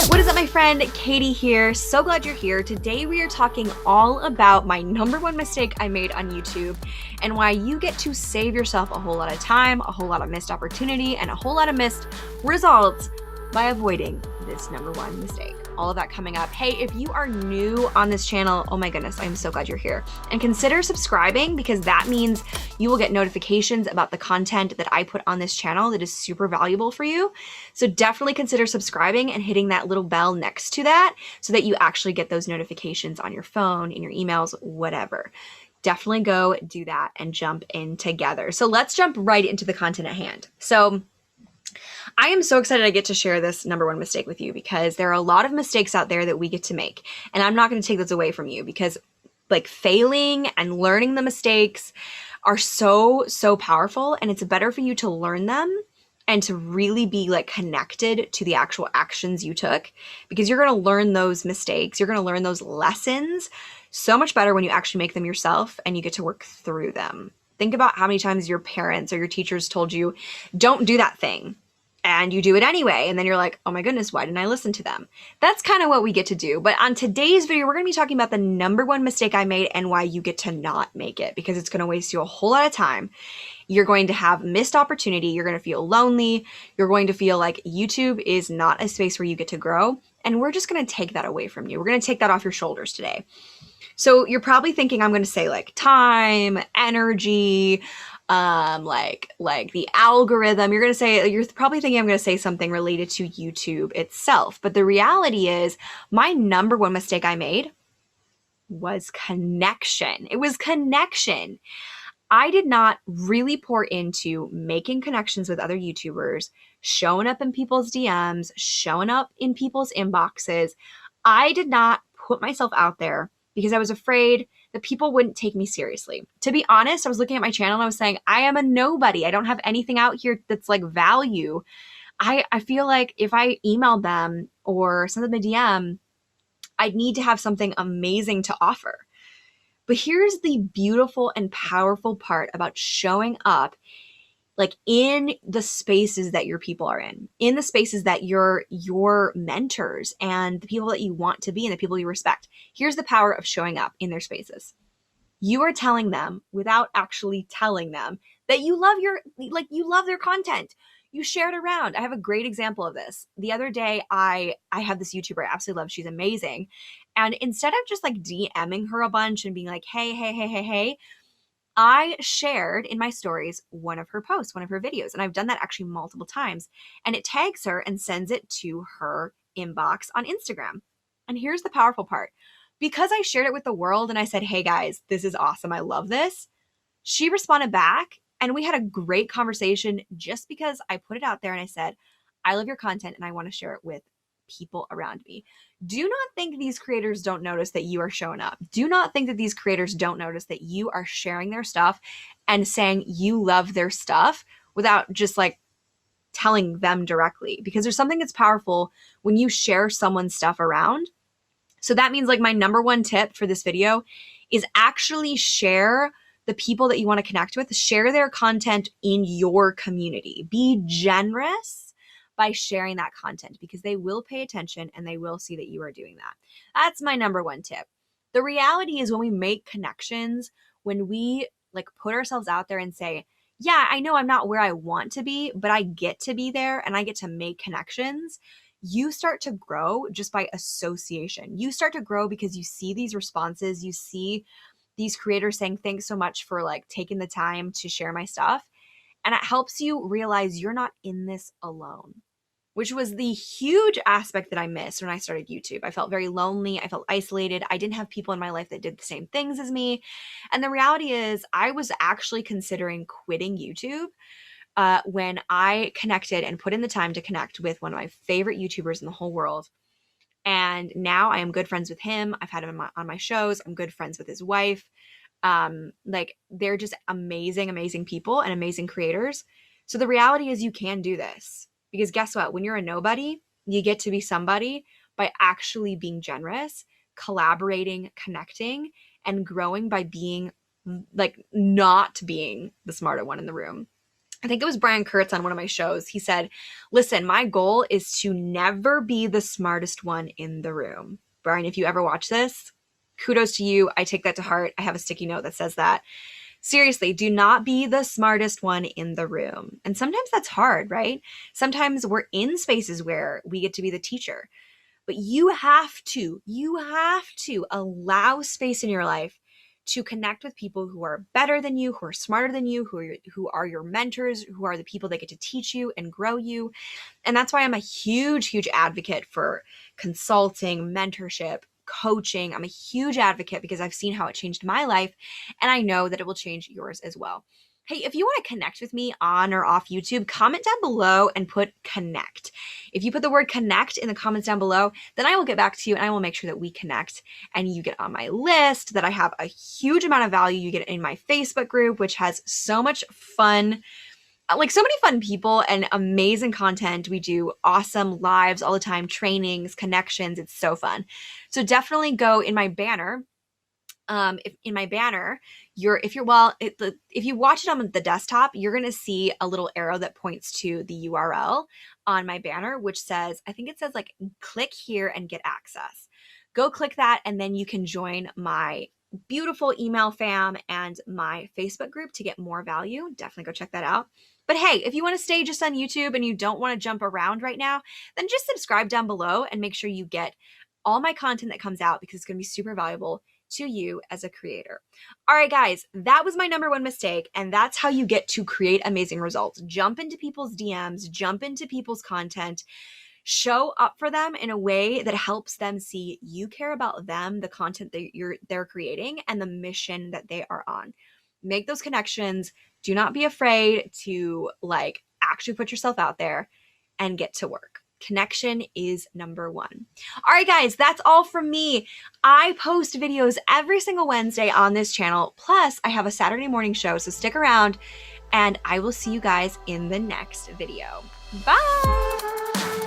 What is up, my friend? Katie here. So glad you're here. Today we are talking all about my number one mistake I made on YouTube and why you get to save yourself a whole lot of time, a whole lot of missed opportunity, and a whole lot of missed results by avoiding this number one mistake. All of that coming up. Hey, if you are new on this channel, oh my goodness, I'm so glad you're here. And consider subscribing, because that means you will get notifications about the content that I put on this channel that is super valuable for you. So definitely consider subscribing and hitting that little bell next to that so that you actually get those notifications on your phone, in your emails, whatever. Definitely go do that and jump in together. So let's jump right into the content at hand. So I am so excited I get to share this number one mistake with you, because there are a lot of mistakes out there that we get to make. And I'm not going to take those away from you, because like failing and learning the mistakes are so powerful, and it's better for you to learn them and to really be like connected to the actual actions you took, because you're going to learn those mistakes. You're going to learn those lessons so much better when you actually make them yourself and you get to work through them. Think about how many times your parents or your teachers told you, don't do that thing. And you do it anyway. And then you're like, oh my goodness, why didn't I listen to them? That's kind of what we get to do. But on today's video, we're going to be talking about the number one mistake I made and why you get to not make it, because it's going to waste you a whole lot of time. You're going to have missed opportunity. You're going to feel lonely. You're going to feel like YouTube is not a space where you get to grow. And we're just going to take that away from you. We're going to take that off your shoulders today. So you're probably thinking I'm going to say like time, energy, like the algorithm. You're probably thinking I'm going to say something related to YouTube itself. But the reality is my number one mistake I made was connection. It was connection. I did not really pour into making connections with other YouTubers, showing up in people's DMs, showing up in people's inboxes. I did not put myself out there because I was afraid that people wouldn't take me seriously. To be honest, I was looking at my channel and I was saying, I am a nobody. I don't have anything out here that's like value. I feel like if I emailed them or sent them a DM, I'd need to have something amazing to offer. But here's the beautiful and powerful part about showing up like in the spaces that your people are in the spaces that your mentors and the people that you want to be and the people you respect. Here's the power of showing up in their spaces. You are telling them without actually telling them that you love you love their content. You share it around. I have a great example of this. The other day, I have this YouTuber I absolutely love. She's amazing. And instead of just like DMing her a bunch and being like, hey, I shared in my stories one of her posts, one of her videos, and I've done that actually multiple times, and it tags her and sends it to her inbox on Instagram. And here's the powerful part. Because I shared it with the world and I said, hey guys, this is awesome. I love this. She responded back and we had a great conversation just because I put it out there and I said, I love your content and I want to share it with people around me. Do not think these creators don't notice that you are showing up. Do not think that these creators don't notice that you are sharing their stuff and saying you love their stuff without just like telling them directly, because there's something that's powerful when you share someone's stuff around. So that means like my number one tip for this video is actually share the people that you want to connect with, share their content in your community. Be generous by sharing that content, because they will pay attention and they will see that you are doing that. That's my number one tip. The reality is when we make connections, when we like put ourselves out there and say, yeah, I know I'm not where I want to be, but I get to be there and I get to make connections, you start to grow just by association. You start to grow because you see these responses, you see these creators saying, thanks so much for like taking the time to share my stuff. And it helps you realize you're not in this alone, which was the huge aspect that I missed when I started YouTube. I felt very lonely. I felt isolated. I didn't have people in my life that did the same things as me. And the reality is I was actually considering quitting YouTube when I connected and put in the time to connect with one of my favorite YouTubers in the whole world. And now I am good friends with him. I've had him on my shows. I'm good friends with his wife. Like they're just amazing people and amazing creators. So the reality is you can do this, because guess what? When you're a nobody, you get to be somebody by actually being generous, collaborating, connecting, and growing by being like not being the smarter one in the room. I think it was Brian Kurtz on one of my shows. He said, listen, my goal is to never be the smartest one in the room. Brian, if you ever watch this, kudos to you. I take that to heart. I have a sticky note that says that. Seriously, do not be the smartest one in the room. And sometimes that's hard, right? Sometimes we're in spaces where we get to be the teacher. But you have to allow space in your life to connect with people who are better than you, who are smarter than you, who are your mentors, who are the people that get to teach you and grow you. And that's why I'm a huge advocate for consulting, mentorship, coaching. I'm a huge advocate because I've seen how it changed my life, and I know that it will change yours as well. Hey, if you want to connect with me on or off YouTube, comment down below and put connect. If you put the word connect in the comments down below, then I will get back to you and I will make sure that we connect and you get on my list, that I have a huge amount of value. You get in my Facebook group, which has so much fun, like so many fun people and amazing content. We do awesome lives all the time, trainings, connections. It's so fun. So definitely go in my banner. If you watch it on the desktop, you're going to see a little arrow that points to the URL on my banner, which says, I think it says like, click here and get access. Go click that, and then you can join my beautiful email fam and my Facebook group to get more value. Definitely go check that out. But hey, if you want to stay just on YouTube and you don't want to jump around right now, then just subscribe down below and make sure you get all my content that comes out, because it's going to be super valuable to you as a creator. All right, guys, that was my number one mistake, and that's how you get to create amazing results. Jump into people's DMs, jump into people's content, show up for them in a way that helps them see you care about them, the content that they're creating, and the mission that they are on. Make those connections. Do not be afraid to actually put yourself out there and get to work. Connection is number one. All right, guys, that's all from me. I post videos every single Wednesday on this channel. Plus, I have a Saturday morning show, so stick around, and I will see you guys in the next video. Bye!